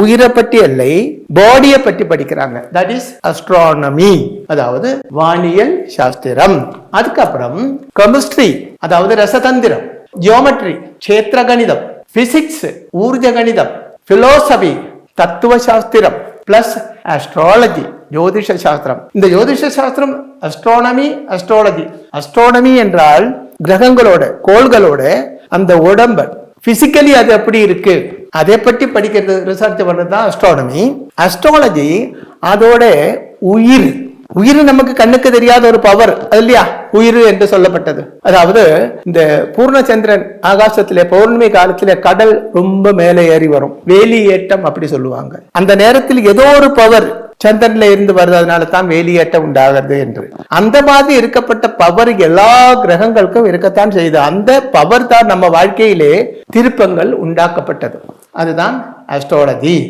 உயிரை பற்றி இல்லை, பாடியை பற்றி படிக்கிறாங்க. தட் இஸ் அஸ்ட்ரானமி, அதாவது வானியல் சாஸ்திரம். அதுக்கப்புறம் கெமிஸ்ட்ரி, அதாவது ரசதந்திரம், ஜியோமெட்ரி, கஷேத்திர கணிதம், பிசிக்ஸ், ஊர்ஜ கணிதம், பிலோசபி, தத்துவ சாஸ்திரம், பிளஸ் அஸ்ட்ராலஜி, ஜோதிஷ சாஸ்திரம். இந்த ஜோதிஷ சாஸ்திரம் அஸ்ட்ரானமி, அஸ்ட்ராலஜி. அஸ்ட்ரானமி என்றால் கிரகங்களோட, கோள்களோட அந்த உடம்பு பிசிக்கலி அது எப்படி இருக்கு அதை பற்றி படிக்கிறது, ரிசர்ச் பண்றது தான் அஸ்ட்ரானமி. அஸ்ட்ராலஜி அதோட உயிர், உயிர் நமக்கு கண்ணுக்கு தெரியாத ஒரு பவர் இல்லையா, உயிர் என்று சொல்லப்பட்டது. அதாவது இந்த பூர்ணச்சந்திரன் ஆகாசத்திலே பௌர்ணமி காலத்திலே கடல் ரொம்ப மேலே ஏறி வரும், வேலியேட்டம் அப்படி சொல்லுவாங்க. அந்த நேரத்தில் ஏதோ ஒரு பவர் சந்திரன்ல இருந்து வருது, அதனால தான் வேலியேட்டம் உண்டாகிறது என்று. அந்த மாதிரி இருக்கப்பட்ட பவர் எல்லா கிரகங்களுக்கும் இருக்கத்தான் செய்யுது. அந்த பவர் தான் நம்ம வாழ்க்கையிலே திருப்பங்கள் உண்டாக்கப்பட்டது. அதுதான் அஸ்ட்ராலஜி.